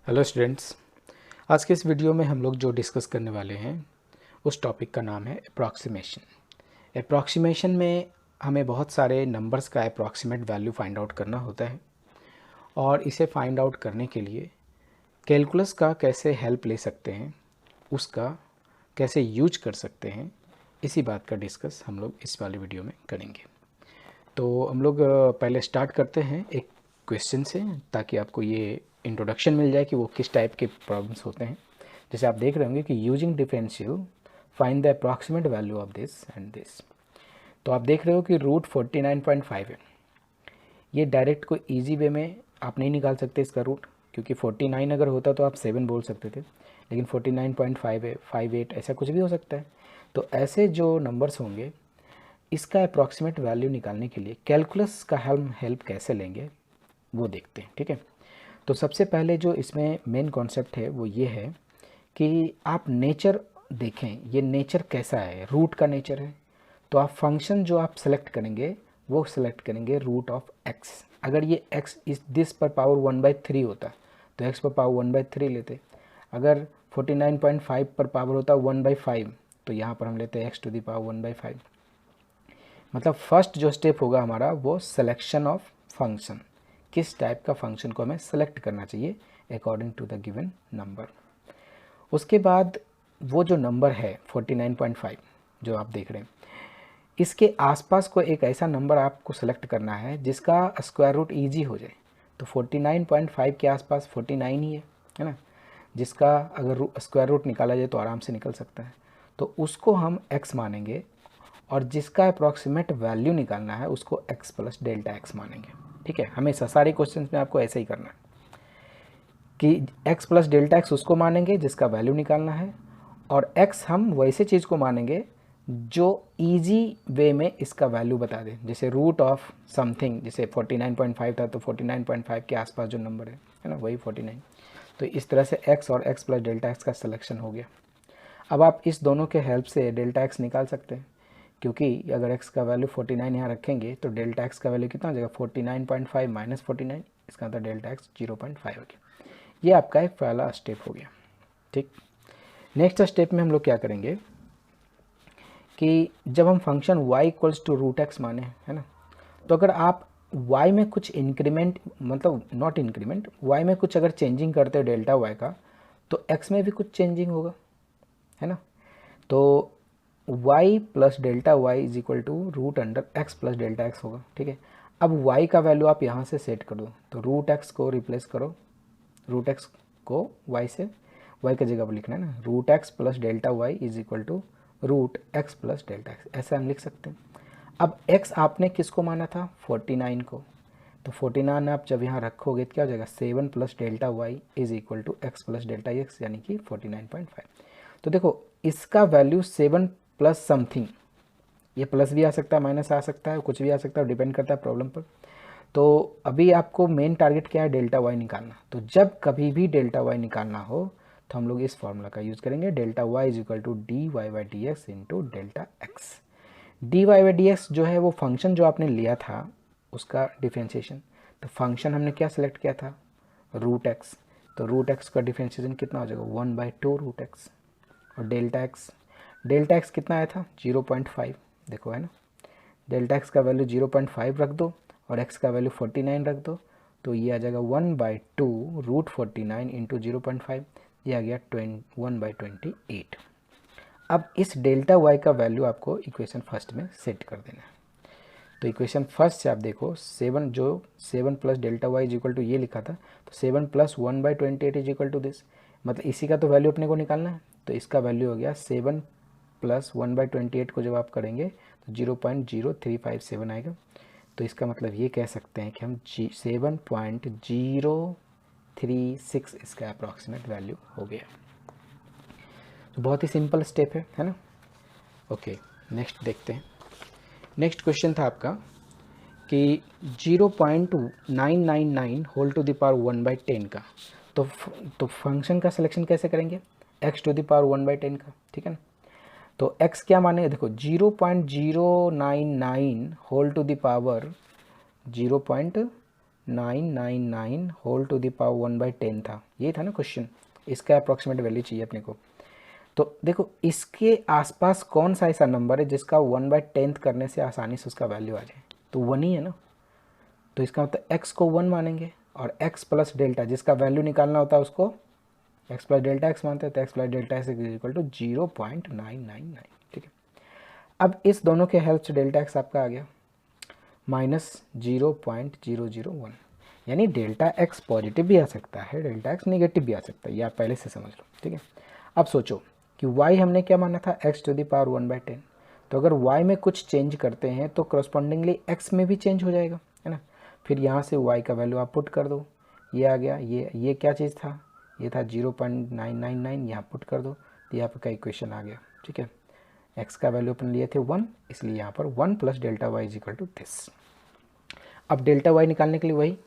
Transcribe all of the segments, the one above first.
Hello students, आज के इस वीडियो में हम लोग जो डिस्कस करने वाले हैं उस टॉपिक का नाम है अप्रॉक्सीमेशन। अप्रॉक्सीमेशन में हमें बहुत सारे नंबर्स का अप्रॉक्सीमेट वैल्यू फाइंड आउट करना होता है और इसे फाइंड आउट करने के लिए कैलकुलस का कैसे हेल्प ले सकते हैं, उसका कैसे यूज कर सकते हैं, इसी बात का डिस्कस हम लोग इस वाले वीडियो में करेंगे। तो हम लोग पहले स्टार्ट करते हैं एक क्वेश्चन से, ताकि आपको ये इंट्रोडक्शन मिल जाए कि वो किस टाइप के प्रॉब्लम्स होते हैं। जैसे आप देख रहे होंगे कि using differential find the approximate value of this and this. तो आप देख रहे हो कि रूट 49.5 है। ये डायरेक्ट कोई ईजी वे में आप नहीं निकाल सकते इसका रूट, क्योंकि 49 अगर होता तो आप 7 बोल सकते थे, लेकिन 49.5 है, 58 ऐसा कुछ भी हो सकता है। तो ऐसे जो नंबर्स होंगे इसका अप्रॉक्सीमेट वैल्यू निकालने के लिए कैलकुलस का हम हेल्प कैसे लेंगे वो देखते हैं। ठीक है, तो सबसे पहले जो इसमें मेन कॉन्सेप्ट है वो ये है कि आप नेचर देखें, ये नेचर कैसा है, रूट का नेचर है। तो आप फंक्शन जो आप सेलेक्ट करेंगे वो सेलेक्ट करेंगे रूट ऑफ एक्स। अगर ये एक्स इस दिस पर पावर 1/3 होता तो एक्स पर पावर 1/3 लेते। अगर 49.5 पर पावर होता 1/5 तो यहाँ पर हम लेते एक्स टू द पावर 1/5। मतलब फर्स्ट जो स्टेप होगा हमारा वो सिलेक्शन ऑफ फंक्शन, किस टाइप का फंक्शन को हमें सेलेक्ट करना चाहिए according to the given number. उसके बाद वो जो नंबर है 49.5 जो आप देख रहे हैं, इसके आसपास को एक ऐसा नंबर आपको सेलेक्ट करना है जिसका स्क्वायर रूट ईजी हो जाए। तो 49.5 के आसपास 49 ही है ना, जिसका अगर स्क्वायर रूट निकाला जाए तो आराम से निकल सकता है। तो उसको हम x मानेंगे और जिसका अप्रॉक्सीमेट वैल्यू निकालना है उसको x प्लस डेल्टा एक्स मानेंगे। ठीक है, हमेशा सारे क्वेश्चन में आपको ऐसे ही करना है कि x प्लस डेल्टा एक्स उसको मानेंगे जिसका वैल्यू निकालना है, और x हम वैसे चीज़ को मानेंगे जो इजी वे में इसका वैल्यू बता दें। जैसे रूट ऑफ समथिंग, जैसे 49.5 था तो 49.5 के आसपास जो नंबर है ना वही 49। तो इस तरह से x और x प्लस डेल्टा एक्स का सिलेक्शन हो गया। अब आप इस दोनों के हेल्प से डेल्टा एक्स निकाल सकते हैं, क्योंकि अगर x का वैल्यू 49 यहाँ रखेंगे तो डेल्टा एक्स का वैल्यू कितना हो जाएगा 49.5 माइनस 49, इसका मतलब डेल्टा एक्स 0.5 हो गया। ये आपका एक पहला स्टेप हो गया। ठीक, नेक्स्ट स्टेप में हम लोग क्या करेंगे कि जब हम function y equals to root X माने, है ना, तो अगर आप y में कुछ इंक्रीमेंट, मतलब नॉट इंक्रीमेंट, y में कुछ अगर चेंजिंग करते हो डेल्टा y का, तो x में भी कुछ चेंजिंग होगा, है ना। तो y plus delta Y is equal to root under X plus delta X होगा। ठीक है, अब y का वैल्यू आप यहाँ से सेट कर दो, तो रूट एक्स को रिप्लेस करो, रूट एक्स को y से, y की जगह पर लिखना है ना, root X plus delta Y is equal to root X plus delta X, ऐसे हम लिख सकते हैं। अब x आपने किसको माना था 49 को, तो 49 आप जब यहाँ रखोगे तो क्या हो जाएगा 7 plus delta Y is equal to X plus delta X, यानी कि 49.5। तो देखो इसका वैल्यू 7 प्लस समथिंग, ये प्लस भी आ सकता है, माइनस आ सकता है, कुछ भी आ सकता है, डिपेंड करता है प्रॉब्लम पर। तो अभी आपको मेन टारगेट क्या है, डेल्टा वाई निकालना। तो जब कभी भी डेल्टा वाई निकालना हो तो हम लोग इस फॉर्मूला का यूज़ करेंगे, delta Y is equal to d y by d x into delta x. D y by d x जो है वो फंक्शन जो आपने लिया था उसका डिफ्रेंशिएशन। तो फंक्शन हमने क्या सेलेक्ट किया था, रूट एक्स, तो रूट एक्स का डिफ्रेंशिएशन कितना हो जाएगा 1/2 रूट एक्स। और डेल्टा एक्स कितना आया था 0.5, देखो है ना, डेल्टा एक्स का वैल्यू 0.5 रख दो और एक्स का वैल्यू 49 रख दो, तो ये आ जाएगा 1/2 रूट 49 इंटू 0.5, ये आ गया 1/28। अब इस डेल्टा वाई का वैल्यू आपको इक्वेशन फर्स्ट में सेट कर देना है। तो इक्वेशन फर्स्ट से आप देखो 7 plus delta Y is equal to ये लिखा था, तो 7 plus 1/28 is equal to this, मतलब इसी का तो वैल्यू अपने को निकालना है। तो इसका वैल्यू हो गया 7 प्लस 1/28 को जब आप करेंगे तो 0.0357 आएगा। तो इसका मतलब ये कह सकते हैं कि हम 7.036 इसका अप्रॉक्सीमेट वैल्यू हो गया। तो बहुत ही सिंपल स्टेप है ना। ओके, नेक्स्ट देखते हैं। नेक्स्ट क्वेश्चन था आपका कि 0.999 होल टू द पावर 1/10 का। तो फंक्शन का सिलेक्शन कैसे करेंगे, x टू द पावर 1/10 का, ठीक है ना। तो x क्या माने, देखो 0.099 whole to the power 0.999 999 whole to the power 1/10 था, ये था ना क्वेश्चन। इसका अप्रॉक्सीमेट वैल्यू चाहिए अपने को। तो देखो इसके आसपास कौन सा ऐसा नंबर है जिसका 1/10 करने से आसानी से उसका वैल्यू आ जाए, तो 1 ही है ना। तो इसका मतलब x को 1 मानेंगे और x प्लस डेल्टा जिसका वैल्यू निकालना होता है उसको x प्लस डेल्टा x मानते हैं, तो x plus delta x is equal to 0.999। ठीक है, अब इस दोनों के हेल्प से डेल्टा x आपका आ गया -0.001, यानी डेल्टा x पॉजिटिव भी आ सकता है, डेल्टा x नेगेटिव भी आ सकता है, ये आप पहले से समझ लो। ठीक है, अब सोचो कि y हमने क्या माना था, x टू द पावर 1/10, तो अगर y में कुछ चेंज करते हैं तो करस्पॉन्डिंगली x में भी चेंज हो जाएगा, है ना। फिर यहाँ से y का वैल्यू आप पुट कर दो, ये आ गया, ये क्या चीज़ था, ये था 0.999, यहाँ पुट कर दो तो ये आपका इक्वेशन आ गया। ठीक है, x का वैल्यू अपन लिए थे 1, इसलिए यहाँ पर 1 plus delta Y is equal to this. अब डेल्टा वाई निकालने के लिए वही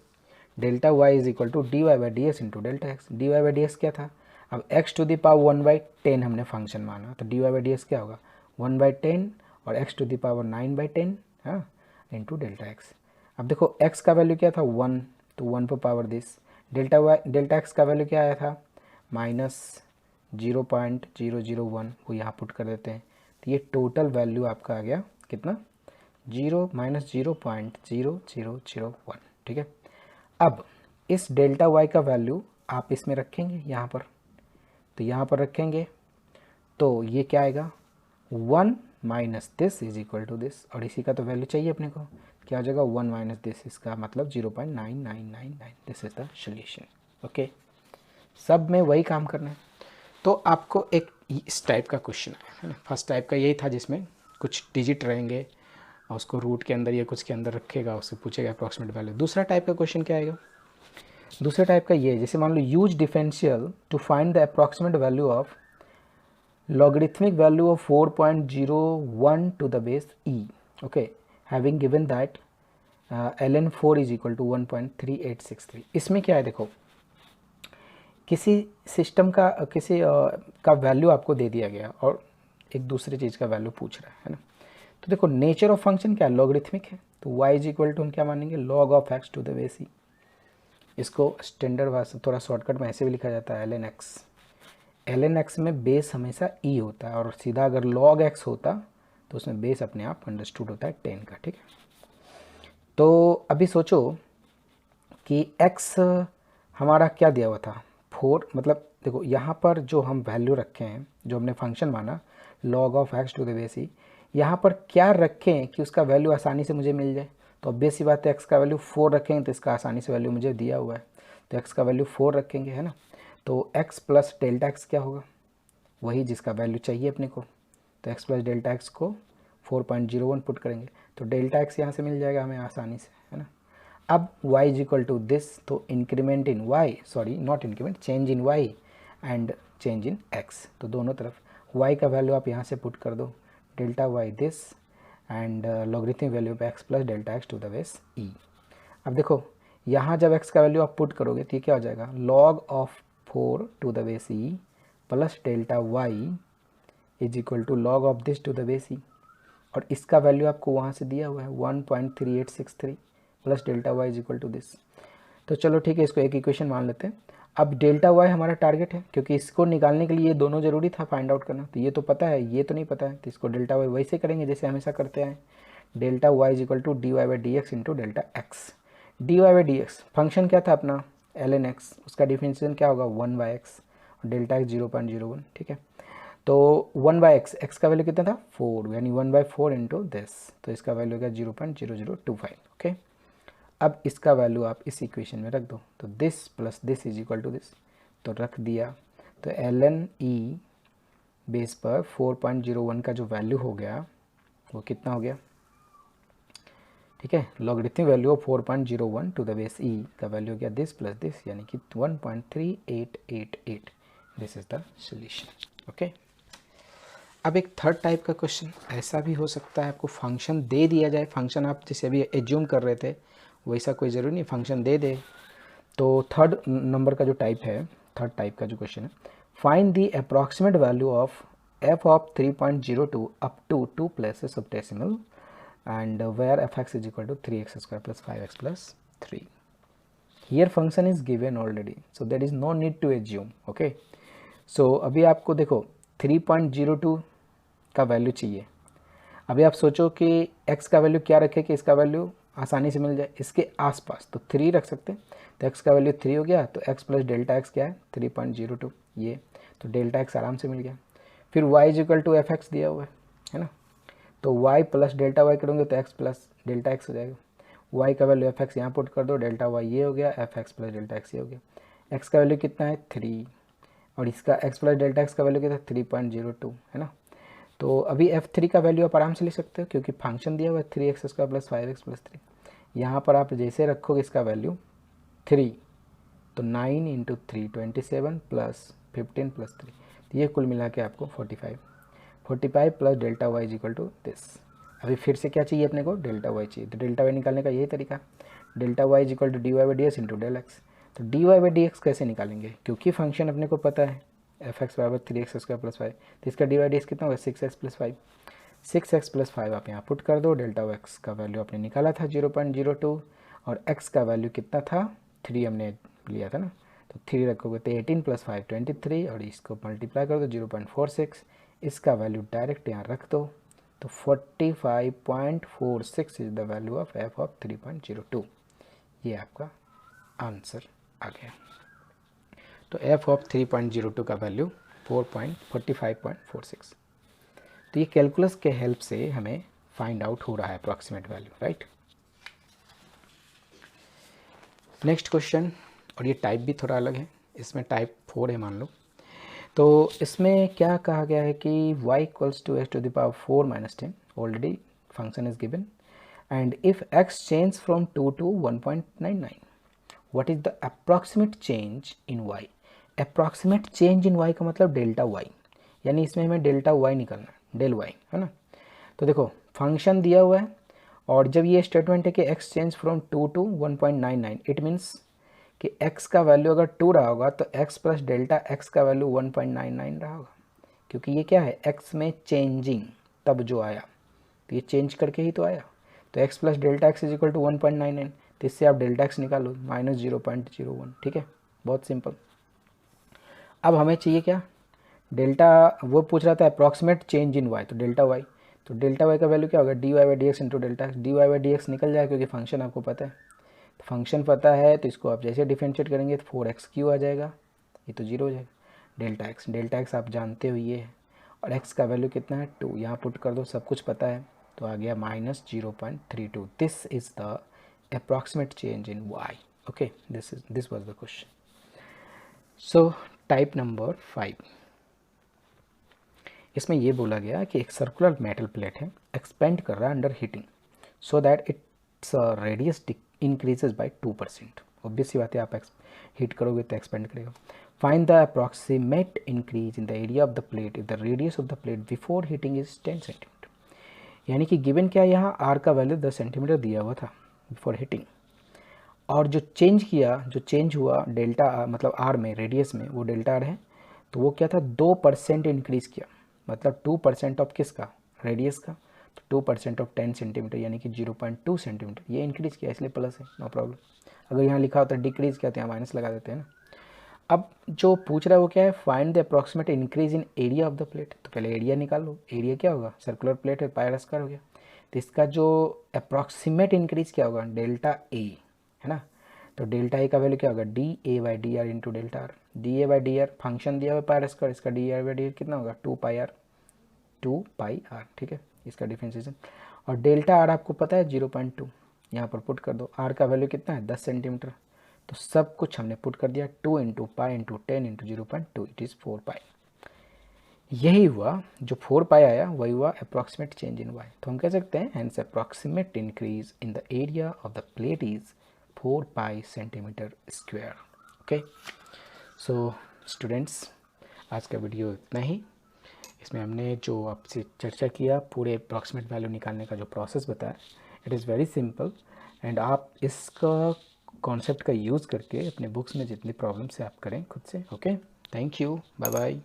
delta Y is equal to d y by d s into delta x. D y by d s क्या था, अब x टू द पावर 1/10 हमने function माना, तो d y by d s क्या होगा 1/10 और x टू द पावर 9/10 हाँ इंटू डेल्टा एक्स। अब देखो x का वैल्यू क्या था 1, तो 1 पर पावर दिस, डेल्टा एक्स का वैल्यू क्या आया था -0.001, वो यहाँ पुट कर देते हैं, तो ये टोटल वैल्यू आपका आ गया कितना, -0.00001। ठीक है, अब इस डेल्टा वाई का वैल्यू आप इसमें रखेंगे यहाँ पर, तो यहाँ पर रखेंगे तो ये क्या आएगा 1 minus this is equal to this, और इसी का तो वैल्यू चाहिए अपने को, क्या हो जाएगा 1 माइनस दिस, इसका मतलब 0.9999। This is the solution. Okay, सब में वही काम करना है। तो आपको एक इस टाइप का क्वेश्चन है ना, फर्स्ट टाइप का यही था जिसमें कुछ डिजिट रहेंगे और उसको रूट के अंदर या कुछ के अंदर रखेगा, उससे पूछेगा अप्रॉक्सीमेट वैल्यू। दूसरा टाइप का क्वेश्चन क्या आएगा, दूसरे टाइप का ये, जैसे मान लो use differential to find the approximate value of logarithmic value of 4.01 to the base e, okay, having given that ln 4 is equal to 1.3863। इसमें क्या है, देखो किसी सिस्टम का का वैल्यू आपको दे दिया गया और एक दूसरे चीज़ का वैल्यू पूछ रहा है ना। तो देखो नेचर ऑफ फंक्शन क्या है, लॉगरिथमिक है, तो y इज इक्वल टू हम क्या मानेंगे log of x to the base e। इसको स्टैंडर्ड भाषा थोड़ा शॉर्टकट में ऐसे भी लिखा जाता है ln x। ln x में बेस हमेशा e होता है, और सीधा अगर log x होता तो उसमें बेस अपने आप अंडरस्टूड होता है 10 का। ठीक है, तो अभी सोचो कि x हमारा क्या दिया हुआ था 4, मतलब देखो यहाँ पर जो हम वैल्यू रखे हैं, जो हमने फंक्शन माना log of x to the base e, यहाँ पर क्या रखें कि उसका वैल्यू आसानी से मुझे मिल जाए, तो ऑब्वियस सी बात है x का वैल्यू 4 रखेंगे तो इसका आसानी से वैल्यू मुझे दिया हुआ है, तो x का वैल्यू 4 रखेंगे, है ना। तो x प्लस डेल्टा एक्स क्या होगा, वही जिसका वैल्यू चाहिए अपने को, तो x प्लस डेल्टा एक्स को 4.01 पुट करेंगे तो डेल्टा एक्स यहाँ से मिल जाएगा हमें आसानी से, है ना। अब y is equal to this, तो increment in y, sorry not increment, change in y and change in x, तो दोनों तरफ y का वैल्यू आप यहाँ से पुट कर दो, delta y this and logarithmic value पे x plus delta x to the base e। अब देखो यहाँ जब x का वैल्यू आप पुट करोगे तो ये क्या हो जाएगा log of 4 to the base e plus delta y is equal to log of this to the base e, और इसका वैल्यू आपको वहाँ से दिया हुआ है 1.3863 plus delta y is equal to this. तो चलो ठीक है, इसको एक इक्वेशन मान लेते हैं। अब डेल्टा y हमारा टारगेट है, क्योंकि इसको निकालने के लिए ये दोनों जरूरी था फाइंड आउट करना, तो ये तो पता है, ये तो नहीं पता है, तो इसको डेल्टा y वैसे करेंगे जैसे हमेशा करते हैं, delta y is equal to d y by d x into delta x. D y by d x function क्या था अपना ln x, उसका डिफरेंशिएशन क्या होगा 1/x और डेल्टा एक्स 0.01। ठीक है, तो 1/x, x का वैल्यू कितना था 4, यानी 1/4 इंटू दिस, तो इसका वैल्यू क्या 0.0025। ओके, अब इसका वैल्यू आप इस इक्वेशन में रख दो, तो this plus this is equal to this, तो रख दिया, तो ln e बेस पर 4.01 का जो वैल्यू हो गया वो कितना हो गया, ठीक है, logarithmic value of 4.01 to the base e का वैल्यू हो गया दिस प्लस दिस, यानी कि 1.3888। This is the solution. Okay, अब एक थर्ड टाइप का क्वेश्चन ऐसा भी हो सकता है, आपको फंक्शन दे दिया जाए, फंक्शन आप जैसे अभी एज्यूम कर रहे थे वैसा कोई ज़रूरी नहीं, फंक्शन दे दे। तो थर्ड नंबर का जो टाइप है, थर्ड टाइप का जो क्वेश्चन है, find the approximate value of f of 3.02 up to 2 places of decimal and where fx is equal to 3x² plus 5x plus 3। Here function is given already, so there is no need to assume. Okay, so अभी आपको देखो 3.02 का value चाहिए। अभी आप सोचो कि x का वैल्यू क्या रखे कि इसका वैल्यू आसानी से मिल जाए इसके आसपास, तो 3 रख सकते हैं। तो x का वैल्यू 3 हो गया, तो x प्लस डेल्टा x क्या है 3.02 ये, तो डेल्टा x आराम से मिल गया। फिर y is equal to f x दिया हुआ है ना, तो y प्लस डेल्टा y करोगे तो x प्लस डेल्टा x हो जाएगा। y का वैल्यू एफ एक्स यहाँ पुट कर दो, डेल्टा y ये हो गया, F x plus delta x ये हो गया। x का वैल्यू कितना है 3, और इसका x प्लस डेल्टा x का वैल्यू कितना है 3.02 है ना। तो अभी f3 का वैल्यू आप आराम से ले सकते हो क्योंकि फंक्शन दिया हुआ है 3x² प्लस 5x प्लस 3। यहाँ पर आप जैसे रखोगे इसका वैल्यू 3, तो 9 इंटू 3 27 प्लस 15 प्लस 3, तो ये कुल मिला के आपको 45 plus delta Y is equal to this. अभी फिर से क्या चाहिए अपने को, डेल्टा वाई चाहिए। तो डेल्टा वाई निकालने का यही तरीका, delta Y is equal to d y by d x into del x. तो d y by d x कैसे निकालेंगे, क्योंकि फंक्शन अपने को पता है एफ एक्स बराबर 3x² प्लस 5, तो इसका डी वाई डी एक्स कितना होगा 6x प्लस 5। 6x प्लस 5 आप यहाँ पुट कर दो, डेल्टा एक्स का वैल्यू आपने निकाला था 0.02, और x का वैल्यू कितना था 3 हमने लिया था ना, तो 3 रखोगे तो 18 प्लस 5 23, और इसको मल्टीप्लाई कर दो 0.46, इसका वैल्यू डायरेक्ट यहाँ रख दो, तो 45.46 is the value of f of 3.02। ये आपका आंसर आ गया। तो f ऑफ 3.02 का वैल्यू 45.46। तो ये कैलकुलस के हेल्प से हमें फाइंड आउट हो रहा है approximate value, right. Next question, और ये टाइप भी थोड़ा अलग है, इसमें टाइप 4 है मान लो। तो इसमें क्या कहा गया है कि y equals to x to the power 4 minus 10, already function is given, and if x change from 2 to 1.99, what is the approximate change in y। Approximate change in y का मतलब डेल्टा y, यानी इसमें हमें delta y निकालना है, del y है ना। तो देखो फंक्शन दिया हुआ है, और जब ये स्टेटमेंट है कि x change from 2 to 1.99, it means कि x का वैल्यू अगर 2 रहा होगा तो x प्लस डेल्टा x का वैल्यू 1.99 रहा होगा, क्योंकि ये क्या है x में चेंजिंग तब जो आया, तो ये चेंज करके ही तो आया। तो x plus delta x is equal to 1.99, तो इससे आप डेल्टा x निकालो माइनस 0.01, ठीक है, बहुत सिंपल। अब हमें चाहिए क्या, डेल्टा, वो पूछ रहा था अप्रॉक्सीमेट चेंज इन y, तो डेल्टा y, तो डेल्टा y का वैल्यू क्या होगा d y by d x into delta x. D y by d x निकल जाएगा क्योंकि फंक्शन आपको पता है, तो फंक्शन पता है तो इसको आप जैसे डिफरेंशिएट करेंगे तो 4x³ आ जाएगा, ये तो 0 हो जाएगा। डेल्टा एक्स आप जानते हो ये है, और x का वैल्यू कितना है 2, यहाँ पुट कर दो, सब कुछ पता है, तो आ गया minus 0.32। This is the approximate change in y। Okay, this was the question. So type number 5, इसमें ये बोला गया कि एक सर्कुलर मेटल प्लेट है, एक्सपेंड कर रहा है under heating, so that its radius increases by 2%। Obvious सी बात है, आप हीट करोगे तो एक्सपेंड करेगा। Find the approximate increase in the area of the plate if the radius of the plate before heating is 10 centimetre. यानी कि given क्या, यहाँ आर का वैल्यू 10 सेंटीमीटर दिया हुआ था बिफोर हीटिंग, और जो चेंज हुआ डेल्टा मतलब आर में, रेडियस में, वो डेल्टा आर है, तो वो क्या था 2% इंक्रीज़ किया, मतलब 2% ऑफ किसका, रेडियस का, तो 2% ऑफ 10 सेंटीमीटर यानी कि 0.2 सेंटीमीटर, ये इंक्रीज़ किया इसलिए प्लस है, नो प्रॉब्लम। अगर यहाँ लिखा होता है डिक्रीज़ किया तो यहाँ माइनस लगा देते हैं ना। अब जो पूछ रहा है वो क्या है, find the approximate increase in area of the plate. तो पहले एरिया निकाल लो, एरिया क्या होगा, सर्कुलर प्लेट है, पाई स्क्वायर हो गया, तो इसका जो अप्रॉक्सीमेट इंक्रीज क्या होगा डेल्टा ए है ना। तो डेल्टा ए का वैल्यू क्या होगा D A by D R into delta R. D A by D R function दिया हुआ पाई स्क्वायर, इसका D R by D R कितना होगा 2 पाई आर, ठीक है, इसका डिफरेंशिएशन। और डेल्टा आर आपको पता है 0.2, यहाँ पर पुट कर दो। आर का वैल्यू कितना है 10 सेंटीमीटर, तो सब कुछ हमने पुट कर दिया, 2 into pi into 10 into 0.2, it is 4 पाई। यही हुआ, जो 4 पाई आया वही हुआ अप्रॉक्सीमेट चेंज इन वाई। तो हम कह सकते हैं hence approximate increase in the area of the plate is 4 pi centimetre square. Okay, so students, आज का वीडियो इतना ही। इसमें हमने जो आपसे चर्चा किया, पूरे अप्रॉक्सीमेट वैल्यू निकालने का जो प्रोसेस बताया, it is very simple, and आप इसका कॉन्सेप्ट का यूज़ करके अपने बुक्स में जितनी प्रॉब्लम्स है आप करें खुद से। Okay, thank you, bye bye.